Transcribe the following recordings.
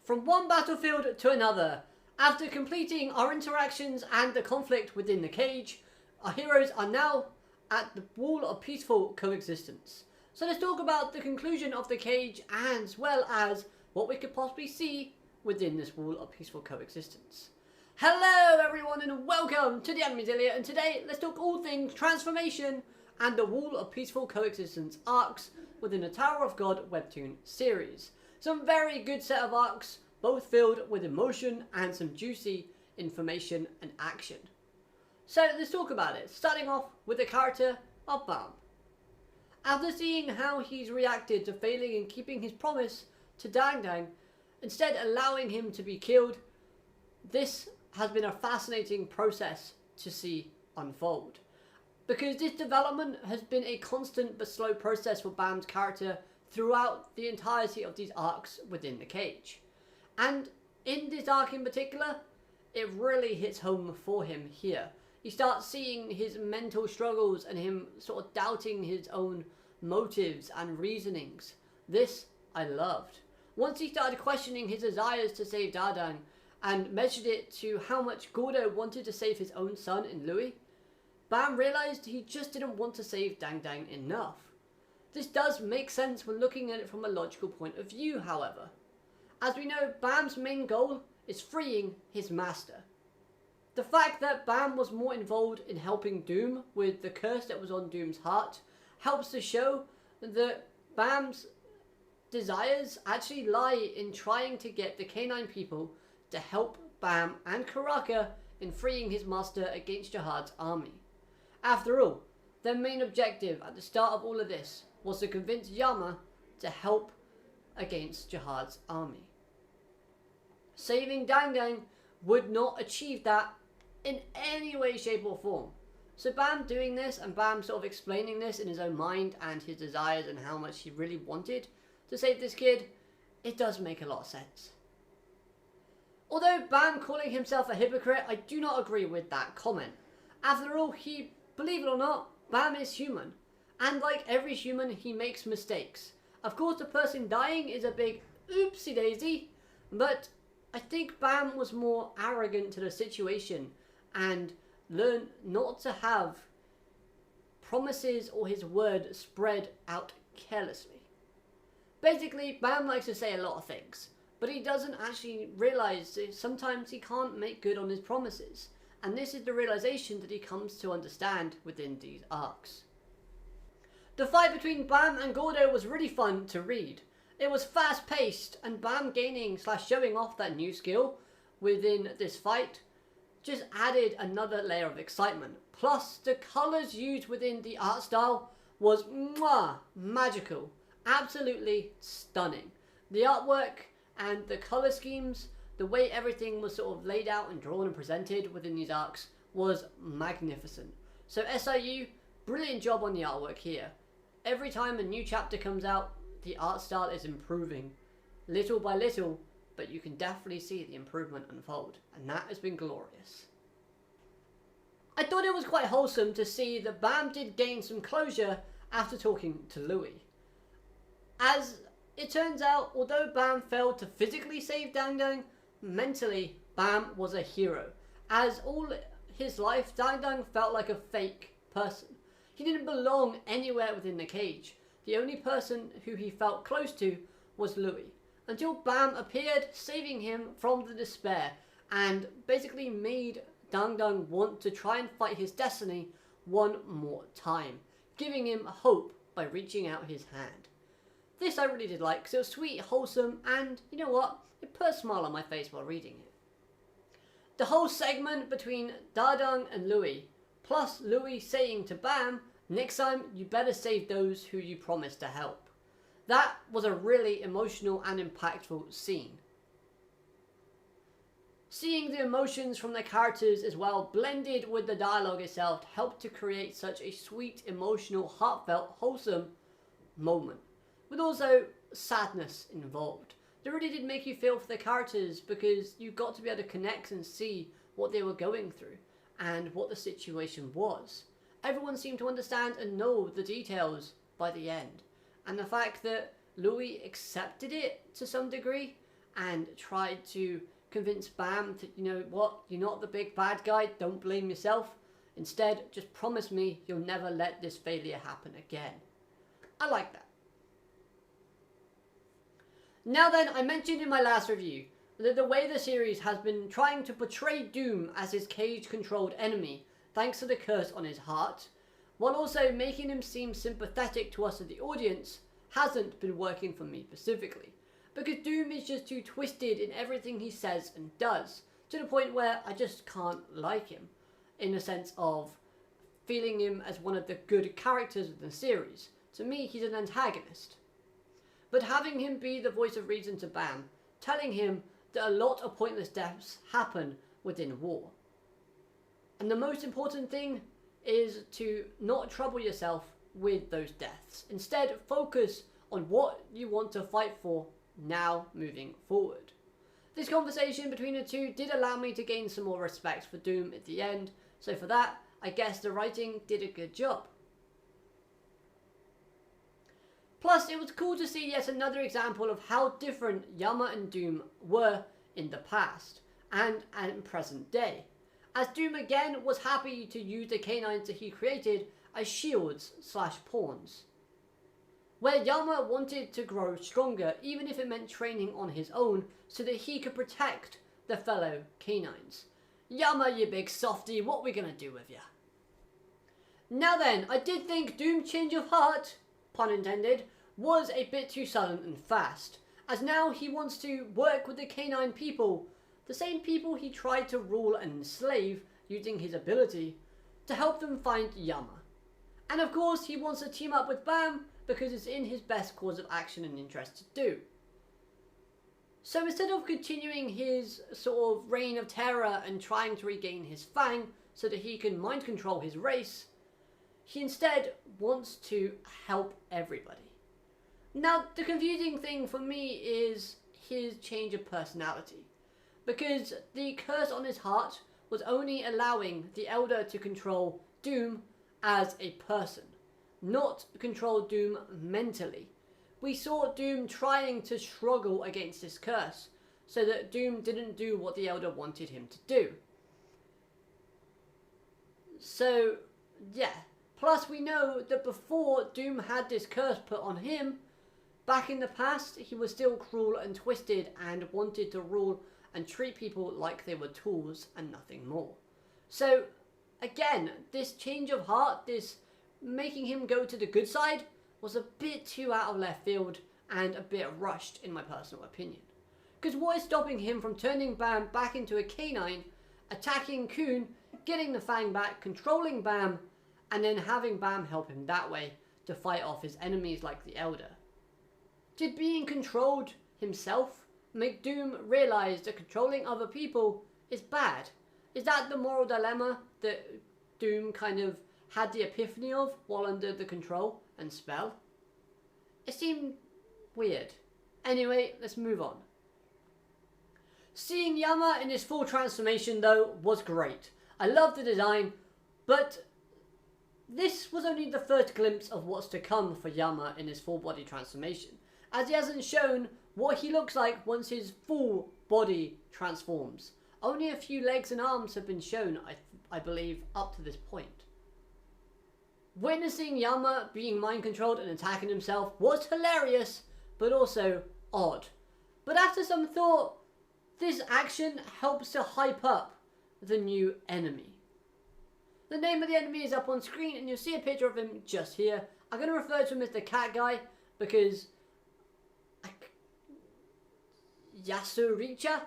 From one battlefield to another, after completing our interactions and the conflict within the cage, our heroes are now at the wall of peaceful coexistence. So let's talk about the conclusion of the cage as well as what we could possibly see within this wall of peaceful coexistence. Hello everyone and welcome to the Enemies Ilia, and today let's talk all things transformation and the wall of peaceful coexistence arcs within the Tower of God webtoon series. Some very good set of arcs, both filled with emotion and some juicy information and action. So let's talk about it, starting off with the character of Bam. After seeing how he's reacted to failing in keeping his promise to Dang Dang, instead allowing him to be killed, this has been a fascinating process to see unfold. Because this development has been a constant but slow process for Bam's character throughout the entirety of these arcs within the cage. And in this arc in particular, it really hits home for him here. You start seeing his mental struggles and him sort of doubting his own motives and reasonings. This I loved. Once he started questioning his desires to save Dardang and measured it to how much Gordo wanted to save his own son in Louis, Bam realized he just didn't want to save Dang Dang enough. This does make sense when looking at it from a logical point of view, however. As we know, Bam's main goal is freeing his master. The fact that Bam was more involved in helping Doom with the curse that was on Doom's heart helps to show that Bam's desires actually lie in trying to get the Canine people to help Bam and Karaka in freeing his master against Jihad's army. After all, their main objective at the start of all of this was to convince Yama to help against Jihad's army. Saving Dang Dang would not achieve that in any way, shape or form. So Bam doing this and Bam sort of explaining this in his own mind and his desires and how much he really wanted to save this kid, it does make a lot of sense. Although Bam calling himself a hypocrite, I do not agree with that comment. After all, believe it or not, Bam is human. And like every human, he makes mistakes. Of course, the person dying is a big oopsie daisy, but I think Bam was more arrogant to the situation and learned not to have promises or his word spread out carelessly. Basically, Bam likes to say a lot of things, but he doesn't actually realize that sometimes he can't make good on his promises. And this is the realization that he comes to understand within these arcs. The fight between Bam and Gordo was really fun to read. It was fast paced, and Bam gaining / showing off that new skill within this fight just added another layer of excitement. Plus, the colours used within the art style was magical. Absolutely stunning. The artwork and the colour schemes, the way everything was sort of laid out and drawn and presented within these arcs was magnificent. So SIU, brilliant job on the artwork here. Every time a new chapter comes out, the art style is improving, little by little, but you can definitely see the improvement unfold, and that has been glorious. I thought it was quite wholesome to see that Bam did gain some closure after talking to Louis. As it turns out, although Bam failed to physically save Dang Dang, mentally Bam was a hero. As all his life, Dang Dang felt like a fake person. He didn't belong anywhere within the cage. The only person who he felt close to was Louis, until Bam appeared, saving him from the despair, and basically made Dang Dang want to try and fight his destiny one more time, giving him hope by reaching out his hand. This I really did like, because it was sweet, wholesome, and you know what? It put a smile on my face while reading it. The whole segment between Dardang and Louis, plus Louis saying to Bam, next time you better save those who you promised to help. That was a really emotional and impactful scene. Seeing the emotions from the characters as well, blended with the dialogue itself, helped to create such a sweet, emotional, heartfelt, wholesome moment, with also sadness involved. It really did make you feel for the characters, because you got to be able to connect and see what they were going through and what the situation was. Everyone seemed to understand and know the details by the end. And the fact that Louis accepted it to some degree and tried to convince Bam that, you know what, you're not the big bad guy, don't blame yourself. Instead, just promise me you'll never let this failure happen again. I like that. Now then, I mentioned in my last review that the way the series has been trying to portray Doom as his cage-controlled enemy, thanks to the curse on his heart, while also making him seem sympathetic to us as the audience, hasn't been working for me specifically. Because Doom is just too twisted in everything he says and does, to the point where I just can't like him, in the sense of feeling him as one of the good characters of the series. To me, he's an antagonist. But having him be the voice of reason to Bam, telling him that a lot of pointless deaths happen within war. And the most important thing is to not trouble yourself with those deaths. Instead, focus on what you want to fight for now moving forward. This conversation between the two did allow me to gain some more respect for Doom at the end, so for that, I guess the writing did a good job. Plus, it was cool to see yet another example of how different Yama and Doom were in the past and present day, as Doom again was happy to use the canines that he created as shields/pawns, where Yama wanted to grow stronger even if it meant training on his own so that he could protect the fellow canines. Yama, you big softy, what we gonna do with ya? Now then, I did think Doom's change of heart, pun intended, was a bit too sudden and fast, as now he wants to work with the canine people, the same people he tried to rule and enslave using his ability, to help them find Yama. And of course he wants to team up with Bam because it's in his best course of action and interest to do. So instead of continuing his sort of reign of terror and trying to regain his fang so that he can mind control his race, he instead wants to help everybody. Now, the confusing thing for me is his change of personality, because the curse on his heart was only allowing the Elder to control Doom as a person, not control Doom mentally. We saw Doom trying to struggle against this curse, so that Doom didn't do what the Elder wanted him to do. So, yeah. Plus, we know that before Doom had this curse put on him, back in the past, he was still cruel and twisted and wanted to rule and treat people like they were tools and nothing more. So, again, this change of heart, this making him go to the good side, was a bit too out of left field and a bit rushed in my personal opinion. Because what is stopping him from turning Bam back into a canine, attacking Kun, getting the fang back, controlling Bam, and then having Bam help him that way to fight off his enemies like the Elder? Did being controlled himself make Doom realise that controlling other people is bad? Is that the moral dilemma that Doom kind of had the epiphany of while under the control and spell? It seemed weird. Anyway, let's move on. Seeing Yama in his full transformation though was great. I love the design, but this was only the first glimpse of what's to come for Yama in his full body transformation, as he hasn't shown what he looks like once his full body transforms. Only a few legs and arms have been shown, I believe, up to this point. Witnessing Yama being mind controlled and attacking himself was hilarious, but also odd. But after some thought, this action helps to hype up the new enemy. The name of the enemy is up on screen and you'll see a picture of him just here. I'm going to refer to him as the cat guy because Yasuricha?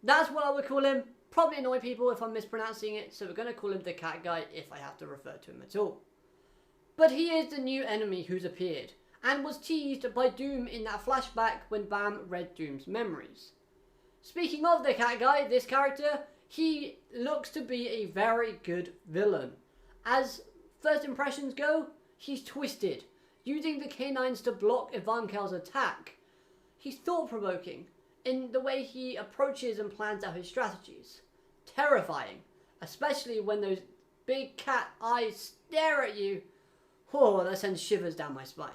That's what I would call him. Probably annoy people if I'm mispronouncing it, so we're going to call him the cat guy if I have to refer to him at all. But he is the new enemy who's appeared, and was teased by Doom in that flashback when Bam read Doom's memories. Speaking of the cat guy, this character, he looks to be a very good villain. As first impressions go, he's twisted, using the canines to block Ivankel's attack. He's thought-provoking in the way he approaches and plans out his strategies. Terrifying, especially when those big cat eyes stare at you. Oh, that sends shivers down my spine.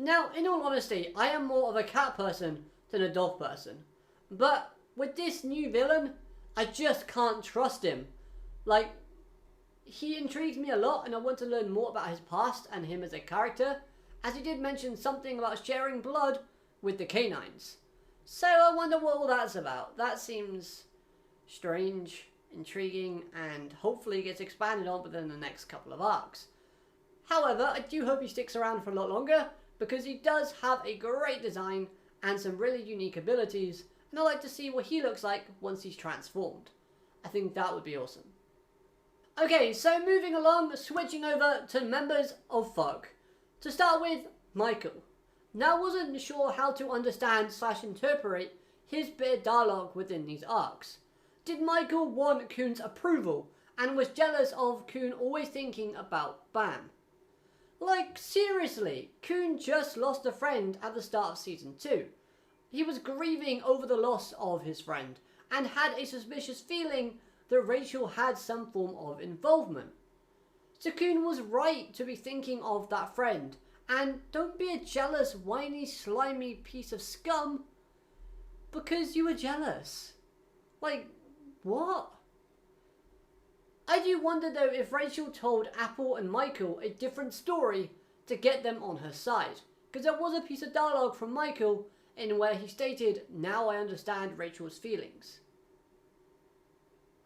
Now, in all honesty, I am more of a cat person than a dog person. But with this new villain, I just can't trust him. Like, he intrigues me a lot and I want to learn more about his past and him as a character, as he did mention something about sharing blood with the canines. So I wonder what all that's about. That seems strange, intriguing, and hopefully gets expanded on within the next couple of arcs. However, I do hope he sticks around for a lot longer, because he does have a great design and some really unique abilities, and I'd like to see what he looks like once he's transformed. I think that would be awesome. Okay, so moving along, switching over to members of FOG. To start with, Michael. Now, I wasn't sure how to understand / interpret his bit of dialogue within these arcs. Did Michael want Khun's approval and was jealous of Khun always thinking about Bam? Like, seriously, Khun just lost a friend at the start of season 2. He was grieving over the loss of his friend and had a suspicious feeling that Rachel had some form of involvement. So Khun was right to be thinking of that friend, and don't be a jealous, whiny, slimy piece of scum because you were jealous. Like, what? I do wonder though if Rachel told Apple and Michael a different story to get them on her side, because there was a piece of dialogue from Michael in where he stated, "Now I understand Rachel's feelings."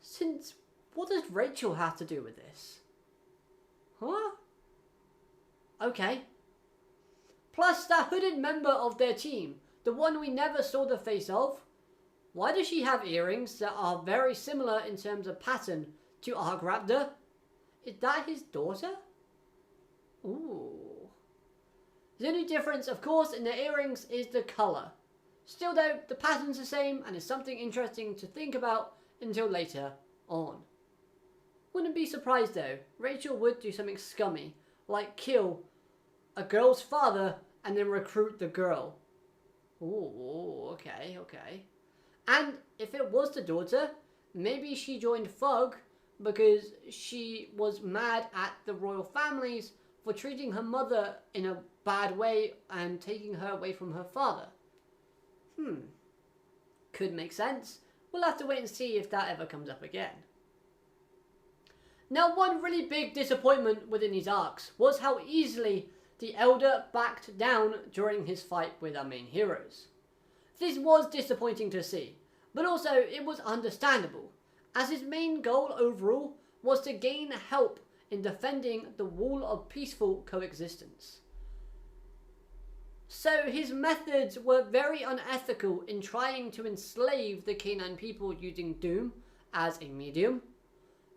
Since what does Rachel have to do with this? Huh? Okay. Plus, that hooded member of their team, the one we never saw the face of, why does she have earrings that are very similar in terms of pattern to Arc Raptor? Is that his daughter? Ooh. The only difference, of course, in the earrings is the colour. Still though, the pattern's the same and is something interesting to think about until later on. Wouldn't be surprised though, Rachel would do something scummy, like kill a girl's father and then recruit the girl. Ooh, okay. And if it was the daughter, maybe she joined FOG because she was mad at the royal families for treating her mother in a bad way and taking her away from her father. Could make sense. We'll have to wait and see if that ever comes up again. Now, one really big disappointment within these arcs was how easily the Elder backed down during his fight with our main heroes. This was disappointing to see, but also it was understandable, as his main goal overall was to gain help in defending the wall of peaceful coexistence. So his methods were very unethical in trying to enslave the canine people using Doom as a medium,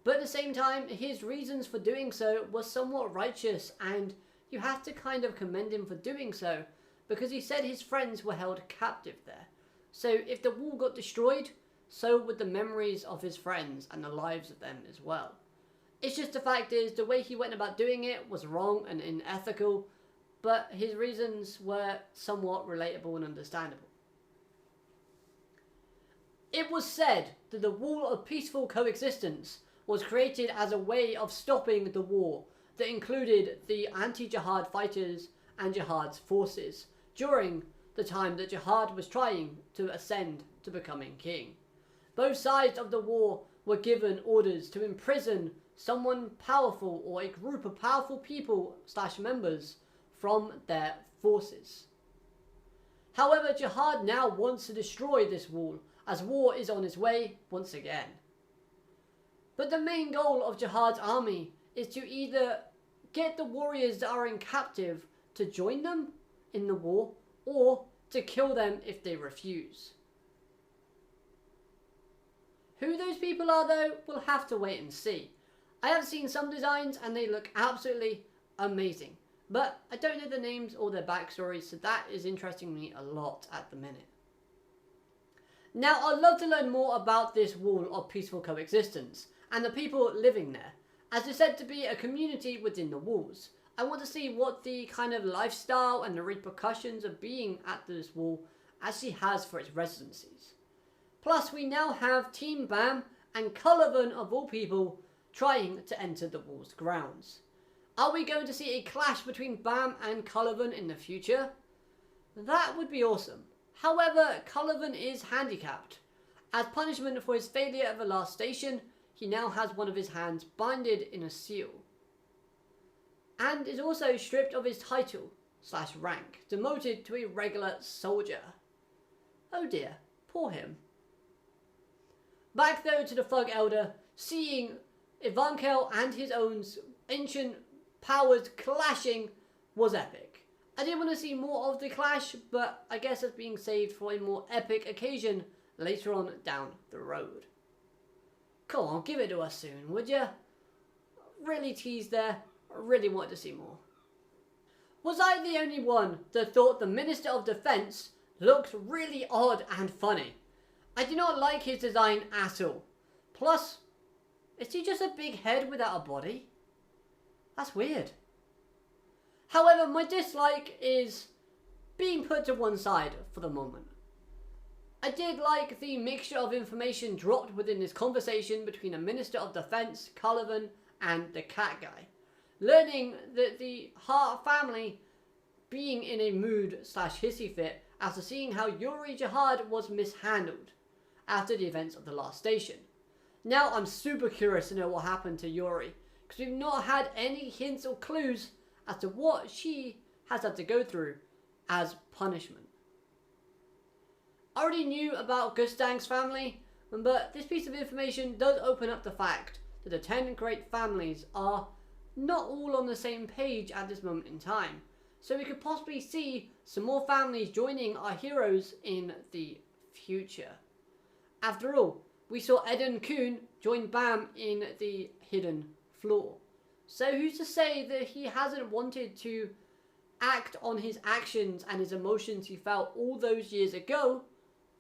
but at the same time his reasons for doing so were somewhat righteous, and you have to kind of commend him for doing so, because he said his friends were held captive there. So if the wall got destroyed, so would the memories of his friends and the lives of them as well. It's just the fact is, the way he went about doing it was wrong and unethical, but his reasons were somewhat relatable and understandable. It was said that the Wall of Peaceful Coexistence was created as a way of stopping the war that included the anti-Jihad fighters and Jihad's forces during the time that Jihad was trying to ascend to becoming king. Both sides of the war were given orders to imprison someone powerful or a group of powerful people / members from their forces. However, Jihad now wants to destroy this wall, as war is on its way once again. But the main goal of Jihad's army is to either get the warriors that are in captive to join them in the war, or to kill them if they refuse. Who those people are though, we'll have to wait and see. I have seen some designs and they look absolutely amazing, but I don't know the names or their backstories, so that is interesting me a lot at the minute. Now, I'd love to learn more about this Wall of Peaceful Coexistence and the people living there, as it's said to be a community within the walls. I want to see what the kind of lifestyle and the repercussions of being at this wall actually has for its residencies. Plus, we now have Team Bam and Cullivan of all people trying to enter the wall's grounds. Are we going to see a clash between Bam and Cullivan in the future? That would be awesome. However, Cullivan is handicapped. As punishment for his failure at the last station, he now has one of his hands binded in a seal. And is also stripped of his title / rank, demoted to a regular soldier. Oh dear, poor him. Back though to the Thug Elder, seeing Ivankel and his own ancient powers clashing was epic. I did want to see more of the clash, but I guess that's being saved for a more epic occasion later on down the road. Come on, give it to us soon, would ya? Really teased there. I really wanted to see more. Was I the only one that thought the Minister of Defence looked really odd and funny? I do not like his design at all. Plus, is he just a big head without a body? That's weird. However, my dislike is being put to one side for the moment. I did like the mixture of information dropped within this conversation between a Minister of Defence, Cullivan, and the cat guy. Learning that the Hart family being in a mood / hissy fit after seeing how Yuri Jihad was mishandled after the events of the last station. Now I'm super curious to know what happened to Yuri, because we've not had any hints or clues as to what she has had to go through as punishment. I already knew about Gustang's family, but this piece of information does open up the fact that the 10 great families are not all on the same page at this moment in time. So we could possibly see some more families joining our heroes in the future. After all, we saw Eden Kuhn join Bam in the hidden floor. So who's to say that he hasn't wanted to act on his actions and his emotions he felt all those years ago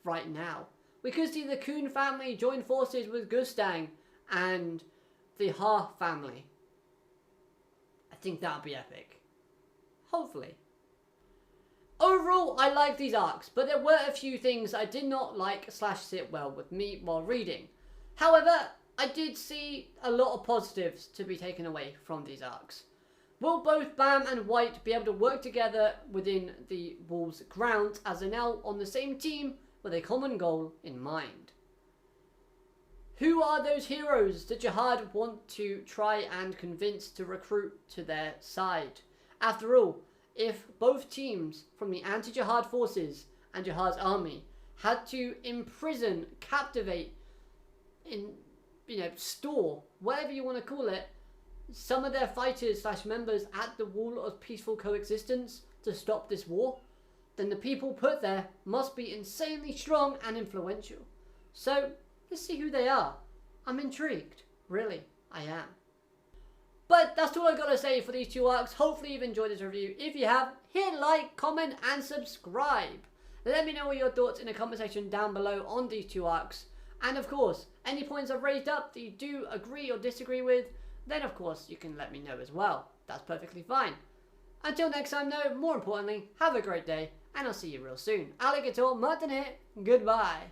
right now? We could see the Kuhn family join forces with Gustang and the Ha family. I think that would be epic. Hopefully. Overall, I like these arcs, but there were a few things I did not like / sit well with me while reading. However, I did see a lot of positives to be taken away from these arcs. Will both Bam and White be able to work together within the Wolves' grounds as they're now on the same team with a common goal in mind? Who are those heroes that Jihad want to try and convince to recruit to their side? After all, if both teams from the anti-Jihad forces and Jihad's army had to imprison, captivate, store, whatever you want to call it, some of their fighters / members at the Wall of Peaceful Coexistence to stop this war, then the people put there must be insanely strong and influential. So, let's see who they are. I'm intrigued. Really, I am. But that's all I've got to say for these two arcs. Hopefully you've enjoyed this review. If you have, hit like, comment and subscribe. Let me know what your thoughts in the comment section down below on these two arcs. And of course, any points I've raised up that you do agree or disagree with, then of course you can let me know as well. That's perfectly fine. Until next time though, more importantly, have a great day and I'll see you real soon. Alligator Martin here. Goodbye.